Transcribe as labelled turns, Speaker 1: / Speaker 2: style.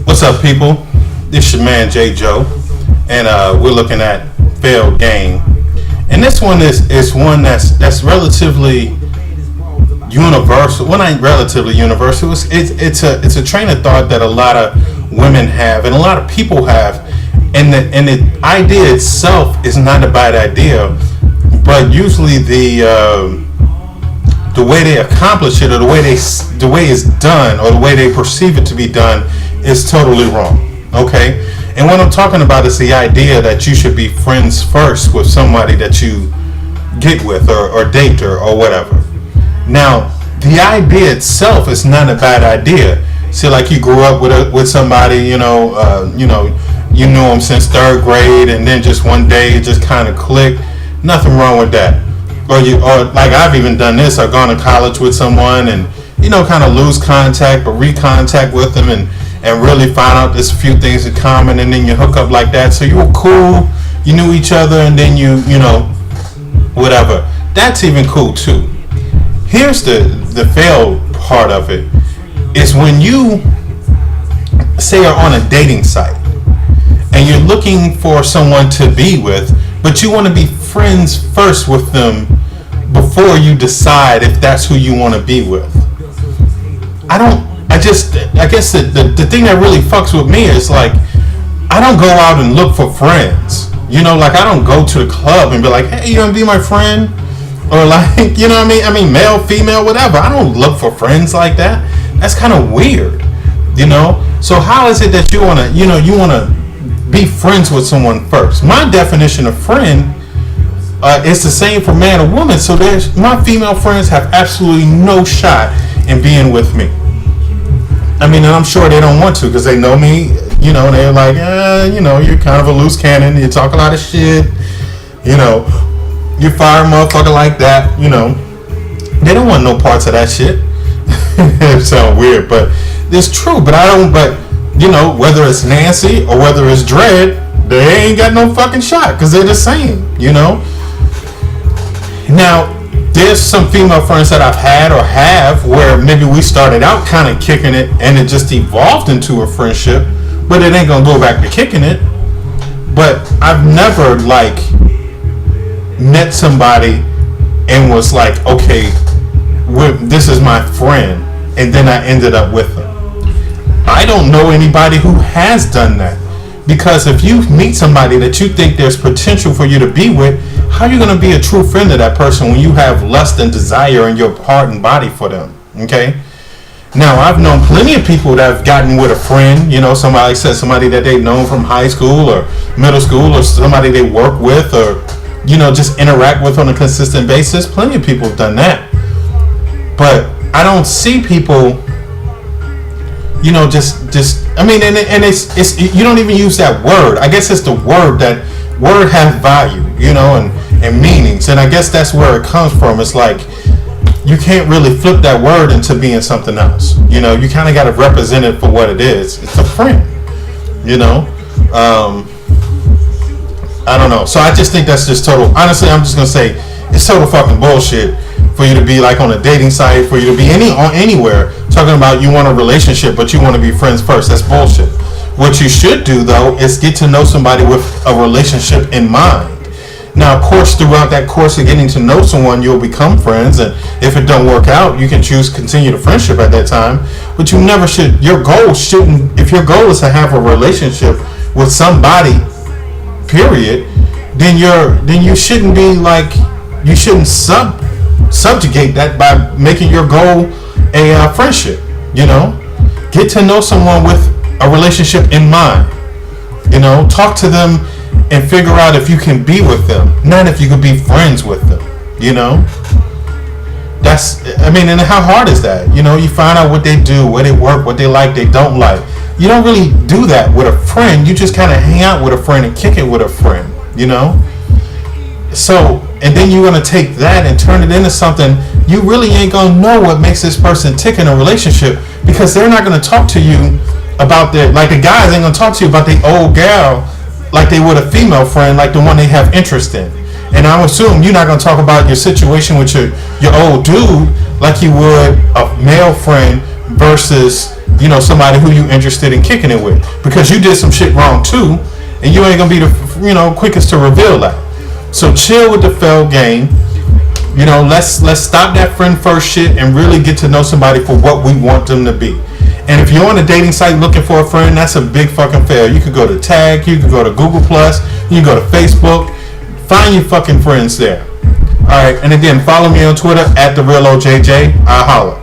Speaker 1: What's up, people? This your man J. Joe, and we're looking at failed game. And this one is one that's relatively universal. Well, not relatively universal. It's a train of thought that a lot of women have, and a lot of people have. And the idea itself is not a bad idea, but usually the way they accomplish it, or the way it's done, or the way they perceive it to be done, is totally wrong. Okay, and what I'm talking about is the idea that you should be friends first with somebody that you get with, or date, or whatever. Now, the idea itself is not a bad idea. See, like you grew up with somebody, you knew them since third grade, and then just one day it just kind of clicked. Nothing wrong with that. Or like I've even done this. I've gone to college with someone, and kind of lose contact, but recontact with them, and really find out there's a few things in common, and then you hook up like that. So you were cool, you knew each other, and then you whatever. That's even cool too. Here's the failed part of it, is when you say are on a dating site and you're looking for someone to be with, but you want to be friends first with them before you decide if that's who you want to be with. I guess the thing that really fucks with me is, like, I don't go out and look for friends. Like, I don't go to the club and be like, hey, you want to be my friend? Or like, what I mean? I mean, male, female, whatever. I don't look for friends like that. That's kind of weird, So how is it that you want to be friends with someone first? My definition of friend is the same for man or woman. So my female friends have absolutely no shot in being with me. I mean, and I'm sure they don't want to, because they know me. They're like, you're kind of a loose cannon. You talk a lot of shit. You fire a motherfucker like that. They don't want no parts of that shit. It sounds weird, but it's true. But I don't. But whether it's Nancy or whether it's Dredd, they ain't got no fucking shot, because they're the same. Now, there's some female friends that I've had or have where maybe we started out kind of kicking it, and it just evolved into a friendship, but it ain't gonna go back to kicking it. But I've never met somebody and was like, okay, this is my friend, and then I ended up with them. I don't know anybody who has done that, because if you meet somebody that you think there's potential for you to be with, how are you going to be a true friend to that person when you have lust and desire in your heart and body for them? Okay. Now, I've known plenty of people that have gotten with a friend, somebody that they've known from high school or middle school, or somebody they work with, or just interact with on a consistent basis. Plenty of people have done that. But I don't see people, I mean, and it's you don't even use that word. I guess it's the word has value, and meanings. And I guess that's where it comes from. It's like, you can't really flip that word into being something else. You kind of got to represent it for what it is. It's a friend, I don't know. So I just think that's just total. Honestly, I'm just gonna say it's total fucking bullshit for you to be like on a dating site, for you to be anywhere talking about you want a relationship, but you want to be friends first. That's bullshit. What you should do, though, is get to know somebody with a relationship in mind. Now, of course, throughout that course of getting to know someone, you'll become friends, and if it don't work out, you can choose to continue the friendship at that time. But you never should. If your goal is to have a relationship with somebody, period, then you shouldn't be like, you shouldn't subjugate that by making your goal a friendship. Get to know someone with a relationship in mind. Talk to them and figure out if you can be with them, not if you could be friends with them. And how hard is that? You find out what they do, where they work, what they like, they don't like. You don't really do that with a friend. You just kind of hang out with a friend and kick it with a friend. So, and then you're going to take that and turn it into something. You really ain't going to know what makes this person tick in a relationship, because they're not going to talk to you about the guys ain't going to talk to you about the old gal like they would a female friend, like the one they have interest in. And I assume you're not going to talk about your situation with your old dude like you would a male friend versus somebody who you interested in kicking it with, because you did some shit wrong too, and you ain't gonna be the quickest to reveal that. So chill with the failed game. Let's stop that friend first shit and really get to know somebody for what we want them to be. And if you're on a dating site looking for a friend, that's a big fucking fail. You could go to Tag, you could go to Google Plus, you can go to Facebook. Find your fucking friends there. All right, and again, follow me on Twitter @TheRealOJJ. I holla.